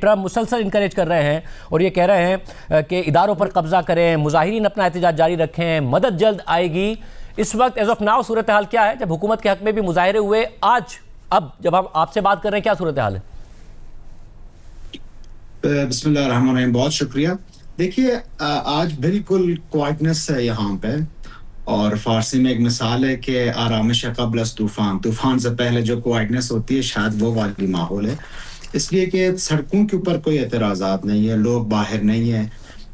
Trump مسلسل encourage کر رہے ہیں اور یہ کہہ رہے ہیں کہ اداروں پر قبضہ کریں، مظاہرین اپنا احتجاج جاری رکھیں، مدد جلد آئے گی۔ اس وقت ایز آف ناؤ صورتحال کیا ہے؟ جب حکومت کے حق میں بھی مظاہرے ہوئے، اب جب ہم آپ سے بات کر رہے ہیں کیا صورتحال ہے؟ بسم اللہ الرحمن الرحیم، بہت شکریہ۔ دیکھیے آج بالکل کوائٹنس ہے یہاں پہ، اور فارسی میں ایک مثال ہے کہ آرامش قبل از طوفان، طوفان سے پہلے جو کوائٹنس ہوتی ہے شاید وہ والی ماحول ہے، اس لیے کہ سڑکوں کے اوپر کوئی اعتراضات نہیں ہے، لوگ باہر نہیں ہیں،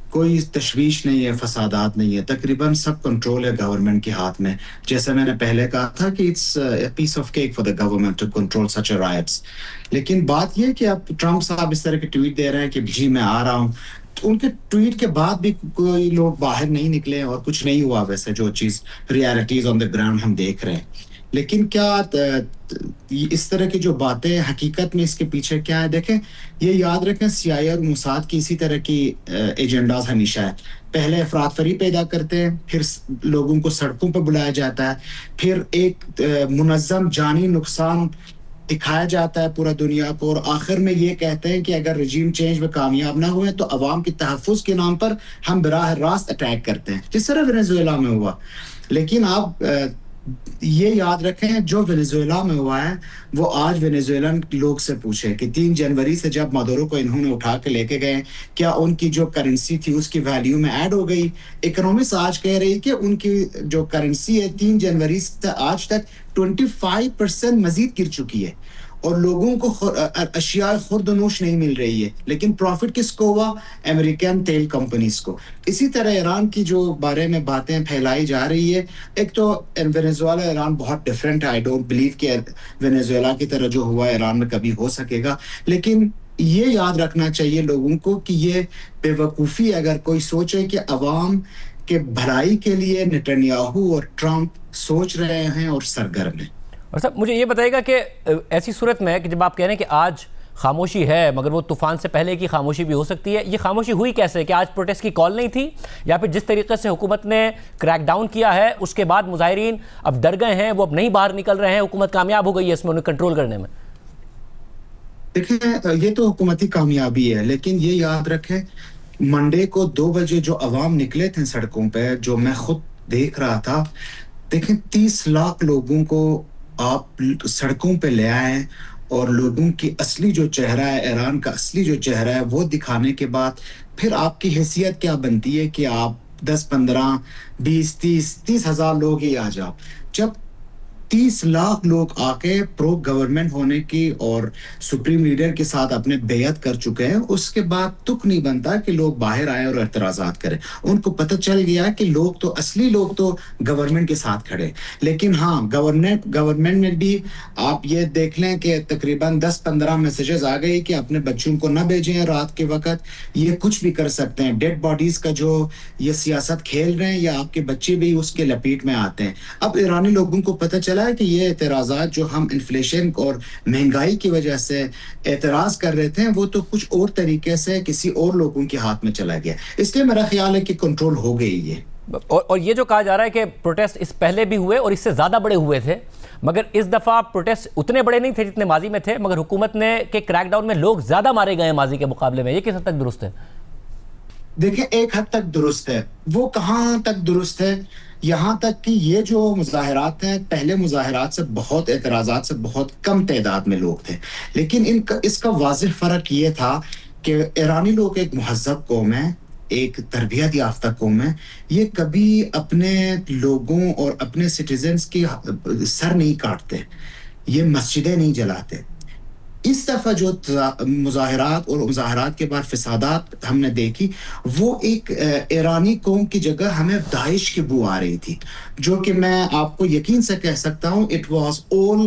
کوئی تشویش نہیں ہے، فسادات نہیں ہے، تقریباً سب کنٹرول ہے گورنمنٹ کے ہاتھ میں۔ جیسے میں نے پہلے کہا تھا کہ it's piece of cake for the government to control such rights, لیکن بات یہ کہ اب ٹرمپ صاحب اس طرح کے ٹویٹ دے رہے ہیں کہ جی میں آ رہا ہوں، ان کے ٹویٹ کے بعد بھی کوئی لوگ باہر نہیں نکلے اور کچھ نہیں ہوا ویسے جو چیز ریالٹیز آن دا گراؤنڈ ہم دیکھ رہے ہیں۔ لیکن کیا اس طرح کی جو باتیں حقیقت میں اس کے پیچھے کیا ہے؟ دیکھیں، یہ یاد رکھیں CIA اور موساد کی اسی طرح کی ایجنڈاز ہمیشہ ہے۔ پہلے افراد فریب پیدا کرتے ہیں، پھر لوگوں کو سڑکوں پہ بلایا جاتا ہے، پھر ایک منظم جانی نقصان دکھایا جاتا ہے پورا دنیا کو، اور آخر میں یہ کہتے ہیں کہ اگر رجیم چینج میں کامیاب نہ ہوئے تو عوام کے تحفظ کے نام پر ہم براہ راست اٹیک کرتے ہیں، جس طرح وینیزویلا میں ہوا۔ لیکن آپ یہ یاد رکھیں، جو وینیزویلا میں ہوا ہے وہ آج وینیزویلن لوگ سے پوچھیں کہ 3 جنوری سے جب مادورو کو انہوں نے اٹھا کے لے کے گئے، کیا ان کی جو کرنسی تھی اس کی ویلیو میں ایڈ ہو گئی؟ اکنومکس آج کہہ رہی کہ ان کی جو کرنسی ہے 3 جنوری سے آج تک 25% مزید گر چکی ہے، اور لوگوں کو اشیاء خرد و نوش نہیں مل رہی ہے، لیکن پروفٹ کس کو ہوا؟ امریکن تیل کمپنیز کو۔ اسی طرح ایران کی جو بارے میں باتیں پھیلائی جا رہی ہے، ایک تو وینیزویلا ایران بہت ڈیفرنٹ ہے، آئی ڈونٹ بلیو کہ وینیزویلا کی طرح جو ہوا ایران میں کبھی ہو سکے گا، لیکن یہ یاد رکھنا چاہیے لوگوں کو کہ یہ بے وقوفی اگر کوئی سوچے کہ عوام کے بھلائی کے لیے نتنیاہو اور ٹرمپ سوچ رہے ہیں اور سرگرم ہیں۔ اور صاحب مجھے یہ بتائیے گا کہ ایسی صورت میں کہ جب آپ کہہ رہے ہیں کہ آج خاموشی ہے مگر وہ طوفان سے پہلے کی خاموشی بھی ہو سکتی ہے، یہ خاموشی ہوئی کیسے؟ کہ آج پروٹیسٹ کی کال نہیں تھی، یا پھر جس طریقے سے حکومت نے کریک ڈاؤن کیا ہے اس کے بعد مظاہرین اب ڈر گئے ہیں، وہ اب نہیں باہر نکل رہے ہیں، حکومت کامیاب ہو گئی ہے اس میں انہیں کنٹرول کرنے میں؟ دیکھیں، یہ تو حکومتی کامیابی ہے، لیکن یہ یاد رکھیں منڈے کو 2 بجے جو عوام نکلے تھے سڑکوں پہ، جو میں خود دیکھ رہا تھا، دیکھیں 30 لاکھ لوگوں کو آپ سڑکوں پہ لے آئے، اور لوگوں کی اصلی جو چہرہ ہے، ایران کا اصلی جو چہرہ ہے وہ دکھانے کے بعد پھر آپ کی حیثیت کیا بنتی ہے کہ آپ 10 15 20 30 ہزار لوگ ہی آ جاؤ؟ جب 30 لاکھ لوگ آ کے پرو گورنمنٹ ہونے کی اور سپریم لیڈر کے ساتھ اپنے بیعت کر چکے ہیں، اس کے بعد تک نہیں بنتا کہ لوگ باہر آئیں اور اعتراضات کریں۔ ان کو پتہ چل گیا کہ اصلی لوگ تو گورنمنٹ کے ساتھ کھڑے، لیکن ہاں گورنمنٹ میں بھی آپ یہ دیکھ لیں کہ تقریباً 10-15 میسیجز آ گئی کہ اپنے بچوں کو نہ بھیجیں رات کے وقت، یہ کچھ بھی کر سکتے ہیں، ڈیڈ باڈیز کا جو یہ سیاست کھیل رہے ہیں، یا آپ کے بچے بھی اس کے لپیٹ میں آتے ہیں۔ اب ایرانی لوگوں کو پتہ چلا ہے کہ یہ اعتراضات جو ہم انفلیشن اور مہنگائی کی وجہ سے اعتراض کر رہے تھے، وہ تو کچھ اور طریقے سے کسی اور لوگوں کے ہاتھ میں چلا گیا، اس لیے میرا خیال ہے کہ کنٹرول ہو گئی یہ۔ اور یہ جو کہا جا رہا ہے کہ پروٹیسٹ اس پہلے بھی ہوئے اور اس سے زیادہ بڑے ہوئے تھے، مگر اس دفعہ پروٹیسٹ اتنے بڑے نہیں تھے جتنے ماضی میں تھے، مگر حکومت نے کہ کریک ڈاؤن میں لوگ زیادہ مارے گئے ہیں ماضی کے مقابلے میں، یہ کس حد تک درست ہے؟ دیکھیں، ایک حد تک درست ہے۔ وہ کہاں تک درست ہے؟ یہاں تک کہ یہ جو مظاہرات ہیں، پہلے مظاہرات سے بہت اعتراضات سے بہت کم تعداد میں لوگ تھے، لیکن اس کا واضح فرق یہ تھا کہ ایرانی لوگ ایک مہذب قوم ہے، ایک تربیت یافتہ قوم ہے، یہ کبھی اپنے لوگوں اور اپنے سٹیزنز کی سر نہیں کاٹتے، یہ مسجدیں نہیں جلاتے۔ اس دفعہ جو مظاہرات اور مظاہرات کے بعد فسادات ہم نے دیکھی، وہ ایک ایرانی قوم کی جگہ ہمیں داعش کی بو آ رہی تھی، جو کہ میں آپ کو یقین سے کہہ سکتا ہوں it was all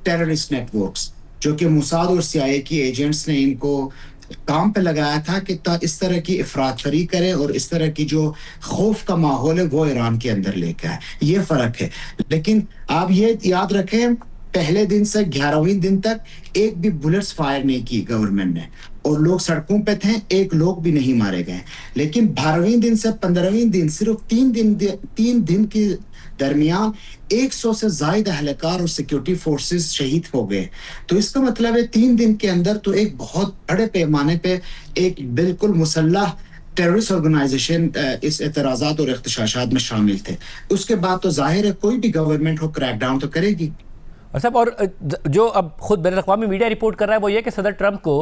terrorist networks، جو کہ موساد اور CIA کی ایجنٹس نے ان کو کام پہ لگایا تھا کہ اس طرح کی افراد فری کرے اور اس طرح کی جو خوف کا ماحول ہے وہ ایران کے اندر لے کے آئے۔ یہ فرق ہے، لیکن آپ یہ یاد رکھیں پہلے دن سے 11ویں دن تک ایک بھی بلٹس فائر نہیں کی گورنمنٹ نے, اور لوگ سڑکوں پہ تھے, ایک لوگ بھی نہیں مارے گئے. لیکن 12ویں دن سے 15ویں دن صرف 3 دن کے درمیان 100 سے زائد اہلکار اور سیکیورٹی فورسز شہید ہو گئے. تو اس کا مطلب ہے 3 دن کے اندر تو ایک بہت بڑے پیمانے پہ ایک بالکل مسلح ٹیررسٹ آرگنائزیشن اس اعتراضات اور اختشاشات میں شامل تھے. اس کے بعد تو ظاہر ہے کوئی بھی گورنمنٹ ہو کریک ڈاؤن تو کرے گی. اور صاحب, اور جو اب خود بین الاقوامی میڈیا رپورٹ کر رہا ہے وہ یہ کہ صدر ٹرمپ کو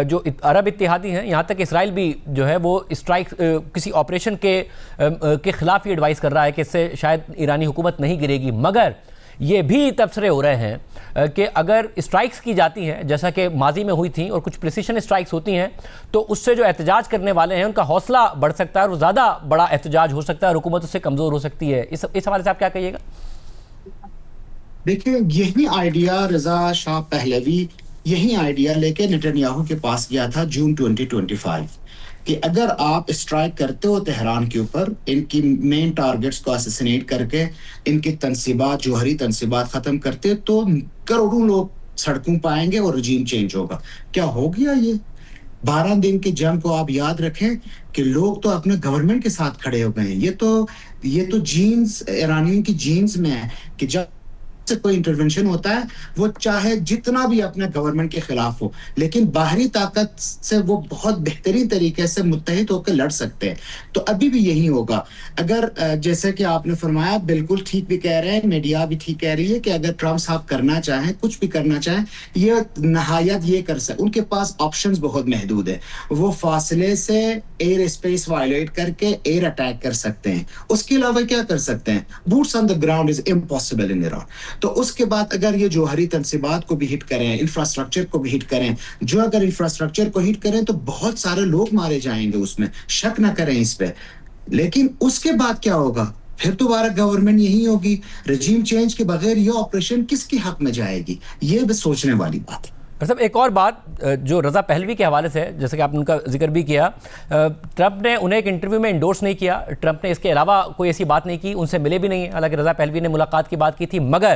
جو عرب اتحادی ہیں, یہاں تک کہ اسرائیل بھی جو ہے وہ اسٹرائک کسی آپریشن کے خلاف ہی ایڈوائز کر رہا ہے کہ اس سے شاید ایرانی حکومت نہیں گرے گی. مگر یہ بھی تبصرے ہو رہے ہیں کہ اگر اسٹرائکس کی جاتی ہیں جیسا کہ ماضی میں ہوئی تھیں اور کچھ پریسیشن اسٹرائکس ہوتی ہیں تو اس سے جو احتجاج کرنے والے ہیں ان کا حوصلہ بڑھ سکتا ہے اور زیادہ بڑا احتجاج ہو سکتا ہے اور حکومت اس سے کمزور ہو سکتی ہے. اس حوالے سے آپ کیا کہیے گا؟ دیکھیں, یہی آئیڈیا رضا شاہ پہلوی یہی آئیڈیا لے کے نیتنیاہو کے پاس گیا تھا جون 2025 کہ اگر آپ اسٹرائک کرتے ہو تہران کے اوپر, ان کی مین ٹارگٹس کو اسیسینیٹ کر کے ان کی تنصیبات, جوہری تنصیبات ختم کرتے تو کروڑوں لوگ سڑکوں پہ آئیں گے اور رجیم چینج ہوگا. کیا ہو گیا؟ یہ 12 دن کی جنگ کو آپ یاد رکھیں کہ لوگ تو اپنے گورنمنٹ کے ساتھ کھڑے ہو گئے ہیں. یہ تو جینز, ایرانیوں کی جینز میں ہے کہ جب سے کوئی انٹرونشن ہوتا ہے وہ چاہے جتنا بھی اپنے گورنمنٹ کے خلاف ہو, لیکن باہری طاقت سے وہ بہت بہترین طریقے سے متحد ہو کے لڑ سکتے ہیں. تو ابھی بھی یہی ہوگا. اگر جیسے کہ آپ نے فرمایا, بالکل ٹھیک بھی کہہ رہے ہیں, میڈیا بھی ٹھیک کہہ رہی ہے کہ اگر ٹرمپ صاحب کرنا چاہیں, کچھ بھی کرنا چاہیں, یہ نہایت یہ کر سکتے. ان کے پاس آپشنز بہت محدود ہیں. وہ فاصلے سے ایئر اسپیس وائلیٹ کر کے ایئر اٹیک کر سکتے ہیں. اس کے علاوہ کیا کر سکتے ہیں؟ Boots on the ground is impossible in Iran. تو اس کے بعد اگر یہ جوہری تنصیبات کو بھی ہٹ کریں, انفراسٹرکچر کو بھی ہٹ کریں, جو اگر انفراسٹرکچر کو ہٹ کریں تو بہت سارے لوگ مارے جائیں گے, اس میں شک نہ کریں اس پہ. لیکن اس کے بعد کیا ہوگا؟ پھر دوبارہ گورنمنٹ یہی ہوگی. رجیم چینج کے بغیر یہ آپریشن کس کے حق میں جائے گی؟ یہ بھی سوچنے والی بات ہے. صاحب, ایک اور بات جو رضا پہلوی کے حوالے سے, جیسے کہ آپ نے ان کا ذکر بھی کیا, ٹرمپ نے انہیں ایک انٹرویو میں انڈورس نہیں کیا. ٹرمپ نے اس کے علاوہ کوئی ایسی بات نہیں کی, ان سے ملے بھی نہیں. حالانکہ رضا پہلوی نے ملاقات کی بات کی تھی, مگر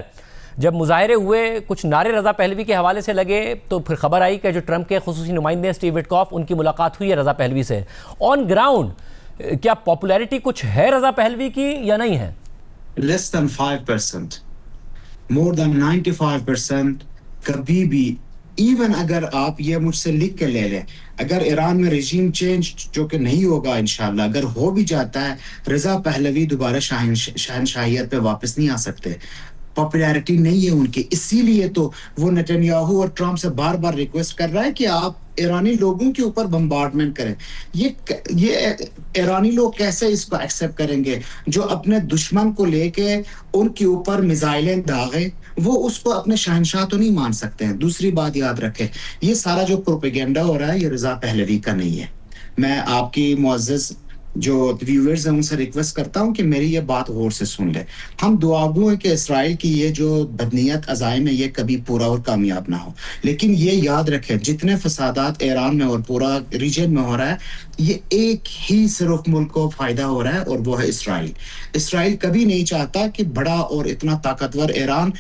جب مظاہرے ہوئے, کچھ نعرے رضا پہلوی کے حوالے سے لگے تو پھر خبر آئی کہ جو ٹرمپ کے خصوصی نمائندے اسٹیو وٹکاف, ان کی ملاقات ہوئی ہے رضا پہلوی سے. آن گراؤنڈ کیا پاپولیرٹی کچھ ہے رضا پہلوی کی یا نہیں ہے؟ Less than 5%, more than 95%. کبھی بھی ایون اگر آپ یہ مجھ سے لکھ کے لے لیں, اگر ایران میں رجیم چینج جو کہ نہیں ہوگا انشاءاللہ, اگر ہو بھی جاتا ہے, رضا پہلوی دوبارہ شہنشاہیت پہ واپس نہیں آ سکتے. پاپولیرٹی نہیں ہے ان کی. اسی لیے تو وہ نیتنیاہو اور ٹرمپ سے بار بار ریکویسٹ کر رہا ہے کہ آپ ایرانی لوگوں کے اوپر بمبارڈمنٹ کریں. یہ ایرانی لوگ کیسے اس کو ایکسیپٹ کریں گے جو اپنے دشمن کو لے کے ان کے اوپر میزائلیں داغیں؟ وہ اس کو اپنے شہنشاہ تو نہیں مان سکتے ہیں. دوسری بات یاد رکھیں, یہ سارا جو پروپیگنڈا ہو رہا ہے یہ رضا پہلوی کا نہیں ہے. میں آپ کی معزز جو ویورز ہیں ان سے ریکویسٹ کرتا ہوں کہ میری یہ بات غور سے سن لیں. ہم دعا گو ہیں کہ اسرائیل کی یہ جو بدنیت عزائم ہے یہ کبھی پورا اور کامیاب نہ ہو. لیکن یہ یاد رکھیں, جتنے فسادات ایران میں اور پورا ریجن میں ہو رہا ہے, یہ ایک ہی صرف ملک کو فائدہ ہو رہا ہے اور وہ ہے اسرائیل. اسرائیل کبھی نہیں چاہتا کہ بڑا اور اتنا طاقتور ایران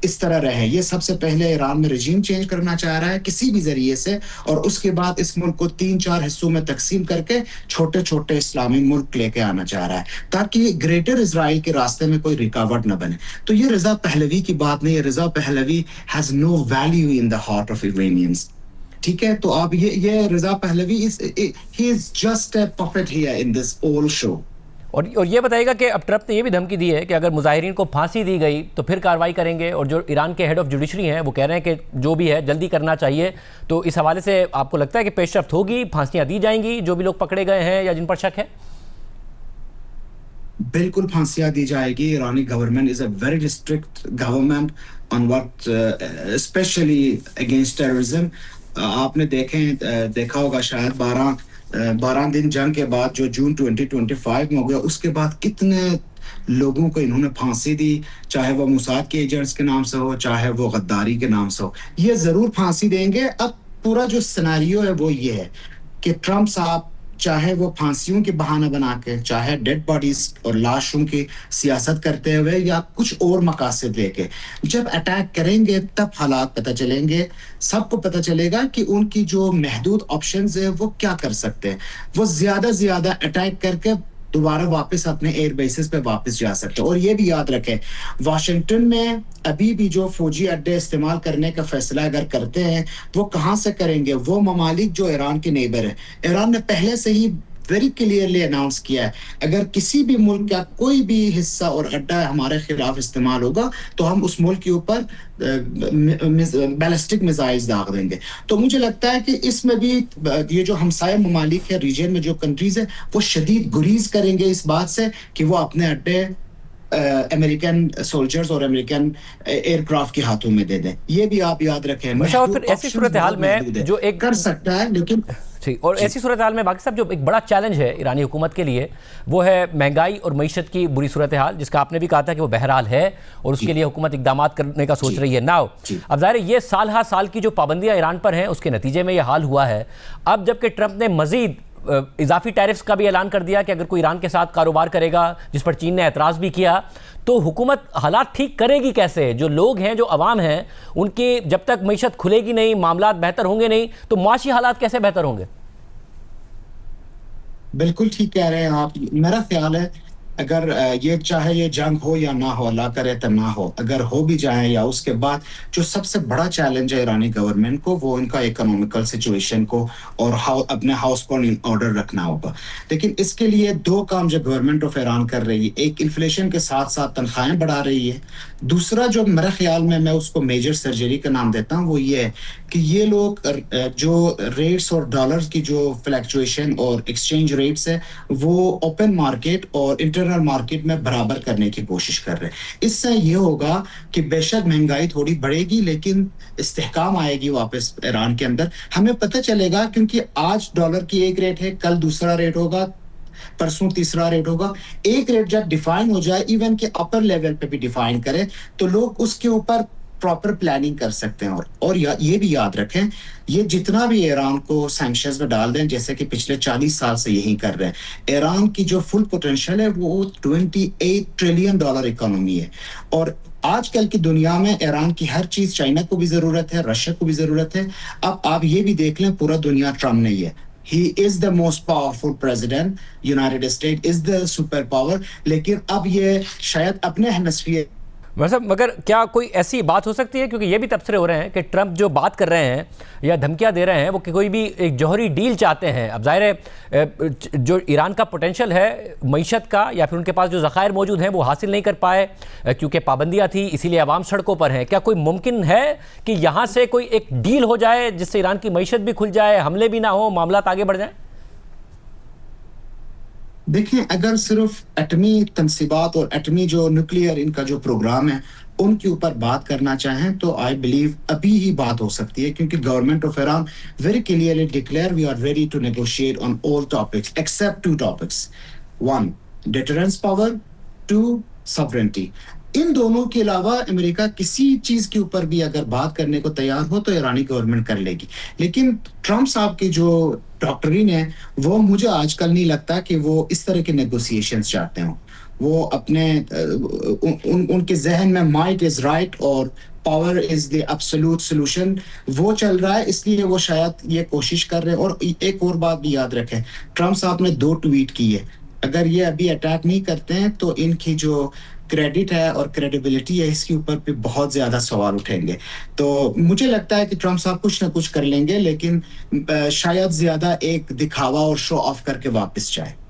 اس طرح رہے. یہ سب سے پہلے ایران میں رجیم چینج کرنا چاہ رہا ہے کسی بھی ذریعے سے, اور اس کے بعد اس ملک کو 3-4 حصوں میں تقسیم کر کے چھوٹے چھوٹے اسلامی ملک لے کے آنا چاہ رہا ہے تاکہ گریٹر اسرائیل کے راستے میں کوئی رکاوٹ نہ بنے. تو یہ رضا پہلوی کی بات نہیں ہے. رضا Pahlavi has no value in the heart of Iranians. ٹھیک ہے, تو آپ یہ رضا Pahlavi he is just a puppet here in this whole show. اور یہ بتائے گا کہ اب ٹرمپ نے یہ بھی دھمکی دی ہے کہ اگر مظاہرین کو پھانسی دی گئی تو پھر کارروائی کریں گے, اور جو ایران کے ہیڈ آف جوڈیشری ہیں وہ کہہ رہے ہیں کہ جو بھی ہے جلدی کرنا چاہیے. تو اس حوالے سے آپ کو لگتا ہے کہ پیش رفت ہوگی, پھانسیاں دی جائیں گی جو بھی لوگ پکڑے گئے ہیں یا جن پر شک ہے؟ بالکل پھانسیاں دی جائے گی. ایرانی government is a very strict government on what especially against terrorism. آپ نے دیکھا ہوگا شاید 12 دن جنگ کے بعد جو جون 2025 میں ہو گیا, اس کے بعد کتنے لوگوں کو انہوں نے پھانسی دی, چاہے وہ موساد کے ایجنٹس کے نام سے ہو, چاہے وہ غداری کے نام سے ہو. یہ ضرور پھانسی دیں گے. اب پورا جو سیناریو ہے وہ یہ ہے کہ ٹرمپ صاحب چاہے وہ پھانسیوں کے بہانہ بنا کے، چاہے ڈیڈ باڈیز اور لاشوں کی سیاست کرتے ہوئے یا کچھ اور مقاصد لے کے، جب اٹیک کریں گے تب حالات پتہ چلیں گے، سب کو پتہ چلے گا کہ ان کی جو محدود آپشنز ہیں وہ کیا کر سکتے ہیں. وہ زیادہ زیادہ اٹیک کر کے دوبارہ واپس اپنے ایئر بیسز پہ واپس جا سکتے ہیں. اور یہ بھی یاد رکھیں، واشنگٹن میں ابھی بھی جو فوجی اڈے استعمال کرنے کا فیصلہ اگر کرتے ہیں، وہ کہاں سے کریں گے؟ وہ ممالک جو ایران کے نیبر ہیں. ایران نے پہلے سے ہی ویری کلیئرلی اناؤنس کیا ہے، اگر کسی بھی ملک کا کوئی بھی حصہ اور اڈا ہمارے خلاف استعمال ہوگا تو ہم اس ملک کے اوپر بیلسٹک میزائلز داغ دیں گے. تو مجھے لگتا ہے کہ اس میں بھی یہ جو ہمسایہ ممالک ہے، ریجن میں جو کنٹریز ہیں، وہ شدید گریز کریں گے اس بات سے کہ وہ اپنے اڈے امریکن سولجرز اور امریکن ایئر کرافٹ کے ہاتھوں میں دے دیں. یہ بھی آپ یاد رکھیں. اور پھر ایسی صورتحال میں جو ایک کر سکتا ہے، لیکن اور ایسی صورتحال میں باقی صاحب جو ایک بڑا چیلنج ہے ایرانی حکومت کے لیے، وہ ہے مہنگائی اور معیشت کی بری صورتحال، جس کا آپ نے بھی کہا تھا کہ وہ بہرحال ہے اور اس کے لیے حکومت اقدامات کرنے کا سوچ رہی ہے. ناؤ اب ظاہر ہے یہ سال ہر سال کی جو پابندیاں ایران پر ہیں اس کے نتیجے میں یہ حال ہوا ہے. اب جبکہ ٹرمپ نے مزید اضافی ٹیرفز کا بھی اعلان کر دیا کہ اگر کوئی ایران کے ساتھ کاروبار کرے گا، جس پر چین نے اعتراض بھی کیا، تو حکومت حالات ٹھیک کرے گی کیسے؟ جو لوگ ہیں، جو عوام ہیں، ان کی جب تک معیشت کھلے گی نہیں، معاملات بہتر ہوں گے نہیں، تو معاشی حالات کیسے بہتر ہوں گے؟ بالکل ٹھیک کہہ رہے ہیں آپ. میرا خیال ہے اگر یہ چاہے یہ جنگ ہو یا نہ ہو، اللہ کرے تو نہ ہو، اگر ہو بھی جائے یا اس کے بعد، جو سب سے بڑا چیلنج ہے ایرانی گورنمنٹ کو، وہ ان کا اکنامیکل سچویشن کو اور اپنے ہاؤس کو ان آرڈر رکھنا ہوگا. لیکن اس کے لیے دو کام جو گورنمنٹ آف ایران کر رہی ہے، ایک انفلیشن کے ساتھ ساتھ تنخواہیں بڑھا رہی ہے. دوسرا جو میرے خیال میں اس کو میجر سرجری کا نام دیتا ہوں، وہ یہ ہے کہ یہ لوگ جو ریٹس اور ڈالر کی جو فلیکچویشن اور ایکسچینج ریٹس ہے، وہ اوپن مارکیٹ اور انٹرنل مارکیٹ میں برابر کرنے کی کوشش کر رہے ہیں. اس سے یہ ہوگا کہ بے شک مہنگائی تھوڑی بڑھے گی، لیکن استحکام آئے گی واپس ایران کے اندر. ہمیں پتہ چلے گا کیونکہ آج ڈالر کی ایک ریٹ ہے، کل دوسرا ریٹ ہوگا، پرسوں تیسرا ریٹ ہوگا. ایک ریٹ جب ڈیفائن ہو جائے، ایون کہ اپر لیول پہ بھی ڈیفائن کرے، تو لوگ اس کے اوپر پراپر پلاننگ کر سکتے ہیں. اور یہ بھی یاد رکھیں، یہ جتنا بھی ایران کو سینکشنز میں ڈال دیں، جیسے کہ پچھلے 40 سال سے یہی کر رہے ہیں، ایران کی جو فل پوٹینشیل ہے وہ $28 ٹریلین اکانومی ہے. اور آج کل کی دنیا میں ایران کی ہر چیز، چائنا کو بھی ضرورت ہے، رشیا کو بھی ضرورت ہے. اب آپ یہ بھی دیکھ لیں، پورا دنیا ٹرمپ نہیں ہے. He is the most powerful president. United States is the super power. لیکن اب یہ شاید اپنے ہیمسفیئر مگر کیا کوئی ایسی بات ہو سکتی ہے، کیونکہ یہ بھی تبصرے ہو رہے ہیں کہ ٹرمپ جو بات کر رہے ہیں یا دھمکیاں دے رہے ہیں، وہ کہ کوئی بھی ایک جوہری ڈیل چاہتے ہیں. اب ظاہر ہے جو ایران کا پوٹینشیل ہے معیشت کا، یا پھر ان کے پاس جو ذخائر موجود ہیں وہ حاصل نہیں کر پائے کیونکہ پابندیاں تھیں، اسی لیے عوام سڑکوں پر ہیں. کیا کوئی ممکن ہے کہ یہاں سے کوئی ایک ڈیل ہو جائے جس سے ایران کی معیشت بھی کھل جائے، حملے بھی نہ ہوں، معاملات آگے بڑھ جائیں؟ دیکھیں، اگر صرف ایٹمی تنصیبات اور ایٹمی جو نیوکلیئر ان کا جو پروگرام ہے ان کے اوپر بات کرنا چاہیں تو آئی بلیو ابھی ہی بات ہو سکتی ہے، کیونکہ government of Iran very clearly declare we are ready to negotiate on all topics except 2 topics: 1 deterrence power, 2 sovereignty. ان دونوں کے علاوہ امریکہ کسی چیز کے اوپر بھی اگر بات کرنے کو تیار ہو تو ایرانی گورنمنٹ کر لے گی. لیکن ٹرمپ صاحب کی جو ڈاکٹرین ہے، وہ مجھے آج کل نہیں لگتا کہ وہ اس طرح کے نیگوسیشنز چاہتے ہوں. وہ اپنے ان کے ذہن میں مائٹ از رائٹ اور power is the absolute solution وہ چل رہا ہے، اس لیے وہ شاید یہ کوشش کر رہے ہیں. اور ایک اور بات بھی یاد رکھیں، ٹرمپ صاحب نے 2 ٹویٹ کی ہے. اگر یہ ابھی اٹیک نہیں کرتے ہیں تو ان کی جو کریڈٹ ہے اور کریڈیبلٹی ہے، اس کے اوپر بھی بہت زیادہ سوال اٹھیں گے. تو مجھے لگتا ہے کہ ٹرمپ صاحب کچھ نہ کچھ کر لیں گے، لیکن شاید زیادہ ایک دکھاوا اور شو آف کر کے واپس جائے.